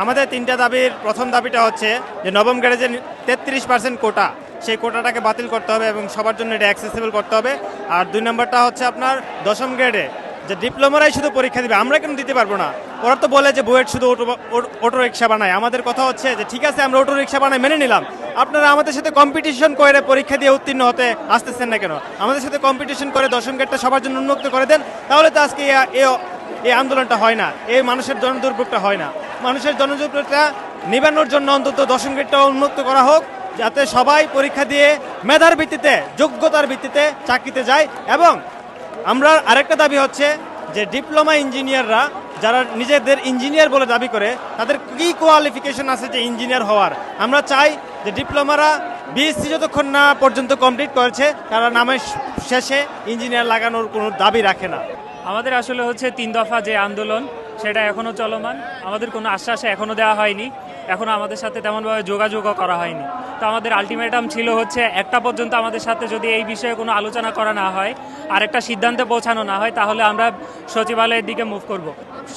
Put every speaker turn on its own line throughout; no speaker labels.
আমাদের তিনটা দাবির প্রথম দাবিটা হচ্ছে যে নবম গ্রেডে 33% কোটা, সেই কোটাটাকে বাতিল করতে হবে এবং সবার জন্য এটা অ্যাক্সেসিবল করতে হবে। আর 2 নম্বরটা হচ্ছে আপনার দশম গ্রেডে যে ডিপ্লোমারাই শুধু পরীক্ষা দিবে, আমরা কেন দিতে পারবো না? ওরা তো বলে যে বুয়েট শুধু অটো রিক্সা বানায়। আমাদের কথা হচ্ছে যে ঠিক আছে আমরা অটো রিক্সা বানাই, মেনে নিলাম, আপনারা আমাদের সাথে কম্পিটিশন করে পরীক্ষা দিয়ে উত্তীর্ণ হতে আসতেছেন না কেন? আমাদের সাথে কম্পিটিশন করে দশম গ্রেডটা সবার জন্য উন্মুক্ত করে দেন, তাহলে তো আজকে এই আন্দোলনটা হয় না, এই মানুষের জনদুর্ভোগটা হয় না। মানুষের জনদুর্ভোগটা নিবানোর জন্য অন্তত দশম গ্রেডটা উন্মুক্ত করা হোক, যাতে সবাই পরীক্ষা দিয়ে মেধার ভিত্তিতে, যোগ্যতার ভিত্তিতে চাকরিতে যায়। এবং আমরা আরেকটা দাবি হচ্ছে যে ডিপ্লোমা ইঞ্জিনিয়াররা যারা নিজেদের ইঞ্জিনিয়ার বলে দাবি করে, তাদের কি কোয়ালিফিকেশন আছে যে ইঞ্জিনিয়ার হওয়ার? আমরা চাই যে ডিপ্লোমারা বিএসসি যতক্ষণ না পর্যন্ত কমপ্লিট করেছে তারা নামের শেষে ইঞ্জিনিয়ার লাগানোর কোনো দাবি রাখে না।
আমাদের আসলে হচ্ছে 3 দফা যে আন্দোলন, সেটা এখনও চলমান। আমাদের কোনো আশ্বাস এখনও দেওয়া হয়নি, এখনও আমাদের সাথে তেমনভাবে যোগাযোগও করা হয়নি। তো আমাদের আলটিমেটাম ছিল হচ্ছে 1টা পর্যন্ত আমাদের সাথে যদি এই বিষয়ে কোনো আলোচনা করা না হয়, আরেকটা সিদ্ধান্তে পৌঁছানো না হয়, তাহলে আমরা সচিবালয়ের দিকে মুভ করব।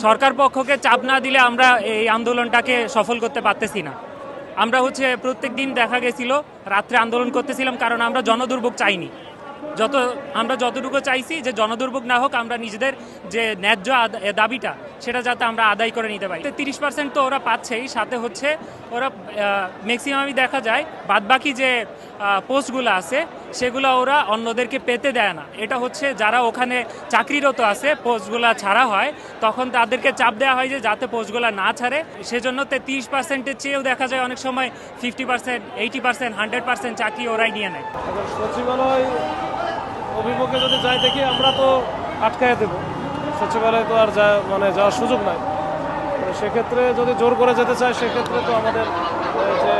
সরকার পক্ষকে চাপ না দিলে আমরা এই আন্দোলনটাকে সফল করতে পারতেছি না। আমরা হচ্ছে প্রত্যেক দিন দেখা গেছিল রাত্রে আন্দোলন করতেছিলাম, কারণ আমরা জনদুর্ভোগ চাইনি। আমরা যতটুকু চাইছি যে জনদুর্ভোগ না হোক, আমরা নিজেদের যে ন্যায্য দাবিটা সেটা যাতে আমরা আদায় করে নিতে পারি। 30% তো ওরা পাচ্ছেই, সাথে হচ্ছে ওরা ম্যাক্সিমামই দেখা যায় বাদবাকি যে পোস্টগুলো আছে সেগুলো ওরা অন্যদেরকে পেতে দেয় না। এটা হচ্ছে যারা ওখানে চাকরিরত আছে, পোস্টগুলো ছাড়া হয় তখন তাদেরকে চাপ দেওয়া হয় যে যাতে পোস্টগুলো না ছাড়ে। সেজন্য 30%-এর চেয়েও দেখা যায় অনেক সময় 50%, 80%, 100% চাকরি ওরাই নিয়ে নেয়।
সচিবালয় অভিমুখে যদি যাই দেখি আমরা তো আটকায় দেব, সচিবালয়ে তো আর যাওয়ার সুযোগ নাই। সেক্ষেত্রে যদি জোর করে যেতে চায় সেক্ষেত্রে তো আমাদের যে